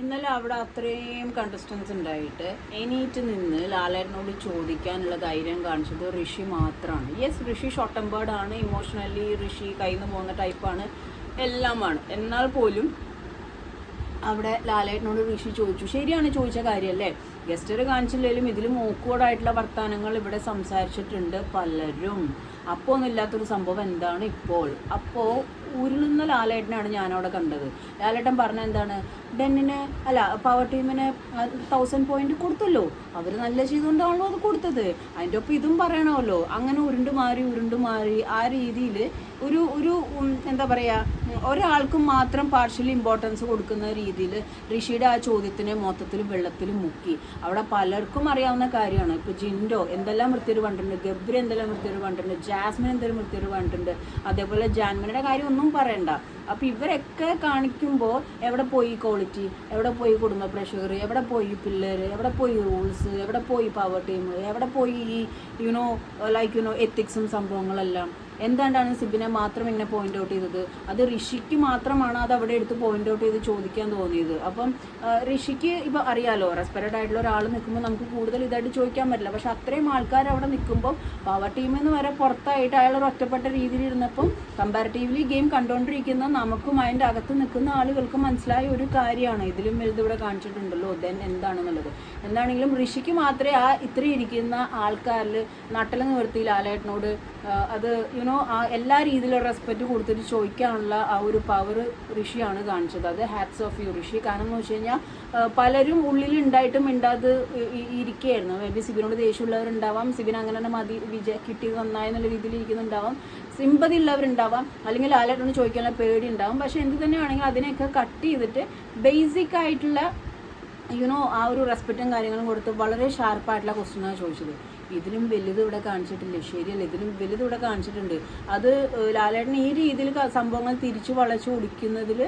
ഇന്നലെ അവിടെ അത്രയും കണ്ടസ്റ്റൻസ് ഉണ്ടായിട്ട് എണീറ്റ് നിന്ന് ലാലേട്ടനോട് ചോദിക്കാനുള്ള ധൈര്യം കാണിച്ചത് ഋഷി മാത്രമാണ്. യെസ്, ഋഷി ഷോർട്ട് ടെമ്പേർഡ് ആണ്, ഇമോഷണലി ഋഷി കയ്യിൽ നിന്ന് പോകുന്ന ടൈപ്പാണ്, എല്ലാമാണ്. എന്നാൽ പോലും അവിടെ ലാലേട്ടനോട് ഋഷി ചോദിച്ചു. ശരിയാണ്, ചോദിച്ച കാര്യമല്ലേ. ഗസ്റ്റർ കാണിച്ചില്ലെങ്കിലും ഇതിലും ഓക്വേർഡായിട്ടുള്ള വർത്തമാനങ്ങൾ ഇവിടെ സംസാരിച്ചിട്ടുണ്ട് പലരും. അപ്പോൾ ഒന്നും ഇല്ലാത്തൊരു സംഭവം എന്താണ് ഇപ്പോൾ? അപ്പോൾ ഉരുളുന്ന ലാലേട്ടനാണ് ഞാനവിടെ കണ്ടത്. ലാലേട്ടൻ പറഞ്ഞ എന്താണ്, ഡെന്നിന് അല്ല പവർ ടീമിന് 1000 പോയിന്റ് കൊടുത്തല്ലോ, അവർ നല്ല ചെയ്തുകൊണ്ടാണല്ലോ അത് കൊടുത്തത്, അതിൻ്റെ ഒപ്പം ഇതും പറയണമല്ലോ. അങ്ങനെ ഉരുണ്ടു മാറി ആ രീതിയിൽ ഒരു ഒരു എന്താ പറയുക, ഒരാൾക്കും മാത്രം പാർഷ്യലി ഇമ്പോർട്ടൻസ് കൊടുക്കുന്ന രീതിയിൽ ഋഷിയുടെ ആ ചോദ്യത്തിനെ മൊത്തത്തിൽ വെള്ളത്തിൽ മുക്കി. അവിടെ പലർക്കും അറിയാവുന്ന കാര്യമാണ്. ഇപ്പോൾ ജിൻഡോ എന്തെല്ലാം വൃത്തിയൊരു കണ്ടിട്ടുണ്ട്, ഗബ്രി എന്തെല്ലാം വൃത്തിയൊരു കണ്ടിട്ടുണ്ട്, ജാസ്മിൻ എന്തെങ്കിലും വൃത്തിയൊരു കണ്ടിട്ടുണ്ട്, അതേപോലെ ജാൻമിനിയുടെ കാര്യം ഒന്നും പറയണ്ട. അപ്പോൾ ഇവരൊക്കെ കാണിക്കുമ്പോൾ എവിടെ പോയി ക്വാളിറ്റി, എവിടെ പോയി കുടുംബ പ്രേക്ഷകർ, എവിടെ പോയി പിള്ളേർ, എവിടെ പോയി റൂൾസ്, എവിടെ പോയി പവർ ടീം, എവിടെ പോയി ഈ എത്തിക്സും സംഭവങ്ങളെല്ലാം? എന്താണ്ടാണ് സിബിനെ മാത്രം ഇങ്ങനെ പോയിന്റ് ഔട്ട് ചെയ്തത്? അത് ഋഷിക്ക് മാത്രമാണ് അത് അവിടെ എടുത്ത് പോയിന്റ് ഔട്ട് ചെയ്ത് ചോദിക്കാൻ തോന്നിയത്. അപ്പം ഋഷിക്ക് ഇപ്പോൾ അറിയാലോ, റെസ്പെക്റ്റഡ് ആയിട്ടുള്ള ഒരാൾ നിൽക്കുമ്പോൾ നമുക്ക് കൂടുതൽ ഇതായിട്ട് ചോദിക്കാൻ പറ്റില്ല. പക്ഷെ അത്രയും ആൾക്കാർ അവിടെ നിൽക്കുമ്പോൾ പവർ ടീമിൽ നിന്ന് വരെ പുറത്തായിട്ട് അയാൾ ഒറ്റപ്പെട്ട രീതിയിൽ ഇരുന്നപ്പം കമ്പാരിറ്റീവ്ലി ഗെയിം കണ്ടുകൊണ്ടിരിക്കുന്ന നമുക്കും അതിൻ്റെ അകത്ത് നിൽക്കുന്ന ആളുകൾക്ക് മനസ്സിലായ ഒരു കാര്യമാണ്, ഇതിലും വലുത് ഇവിടെ കാണിച്ചിട്ടുണ്ടല്ലോ ദെൻ എന്താണെന്നുള്ളത്. എന്താണെങ്കിലും ഋഷിക്ക് മാത്രമേ ആ ഇത്രയും ഇരിക്കുന്ന ആൾക്കാരിൽ നട്ടൽ നിവർത്തി ലാലേട്ടനോട് അത് ആ എല്ലാ രീതിയിലും റെസ്പെക്റ്റ് കൊടുത്തിട്ട് ചോദിക്കാനുള്ള ആ ഒരു പവർ ഋഷിയാണ് കാണിച്ചത്. അത് ഹാറ്റ്സ് ഓഫ് യു ഋഷി. കാരണം എന്ന് വെച്ച് കഴിഞ്ഞാൽ പലരും ഉള്ളിൽ ഉണ്ടായിട്ടും മിണ്ടാതെ ഇരിക്കുകയായിരുന്നു. മേ ബി സിബിനോട് ദേഷ്യമുള്ളവരുണ്ടാവാം, സിബിൻ അങ്ങനെ തന്നെ മതി കിട്ടിയത് നന്നായെന്നുള്ള രീതിയിൽ ഇരിക്കുന്നുണ്ടാവാം, സിമ്പതി ഉള്ളവരുണ്ടാവാം, അല്ലെങ്കിൽ ലാലേട്ടനോട് ചോദിക്കാനുള്ള പേടി ഉണ്ടാവും. പക്ഷെ എന്ത് തന്നെയാണെങ്കിലും അതിനെയൊക്കെ കട്ട് ചെയ്തിട്ട് ബേസിക് ആയിട്ടുള്ള ആ ഒരു റെസ്പെക്റ്റും കാര്യങ്ങളും കൊടുത്ത് വളരെ ഷാർപ്പായിട്ടുള്ള ക്വസ്റ്റ്യനാണ് ചോദിച്ചത്. ഇതിലും വലുത് ഇവിടെ കാണിച്ചിട്ടില്ല. ശരിയല്ല, ഇതിലും വലുത് ഇവിടെ കാണിച്ചിട്ടുണ്ട്. അത് ലാലേട്ടൻ ഈ രീതിയിൽ സംഭവങ്ങൾ തിരിച്ചു വളച്ച് ഒടിക്കുന്നതിൽ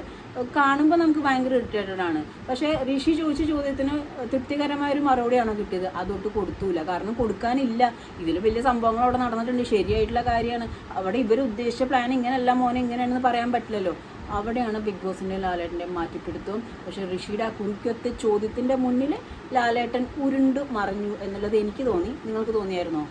കാണുമ്പോൾ നമുക്ക് ഭയങ്കര ഇറിറ്റേറ്റഡ് ആണ്. പക്ഷേ ഋഷി ചോദിച്ച ചോദ്യത്തിന് തൃപ്തികരമായ ഒരു മറുപടിയാണോ കിട്ടിയത്? അതൊട്ട് കൊടുത്തൂല. കാരണം കൊടുക്കാനില്ല. ഇതിൽ വലിയ സംഭവങ്ങൾ അവിടെ നടന്നിട്ടുണ്ട്, ശരിയായിട്ടുള്ള കാര്യമാണ്. അവിടെ ഇവർ ഉദ്ദേശിച്ച പ്ലാൻ ഇങ്ങനെയല്ല മോനെ, ഇങ്ങനെയാണെന്ന് പറയാൻ പറ്റില്ലല്ലോ. അവിടെയാണ് ബിഗ് ബോസിൻ്റെ ലാലേട്ടൻ്റെ മാറ്റിപ്പിടുത്തവും. പക്ഷേ ഋഷിയുടെ ആ കുറിക്കത്തെ ചോദ്യത്തിൻ്റെ മുന്നിൽ ലാലേട്ടൻ ഉരുണ്ടു മറിഞ്ഞു എന്നുള്ളത് എനിക്ക് തോന്നി. നിങ്ങൾക്ക് തോന്നിയായിരുന്നോ?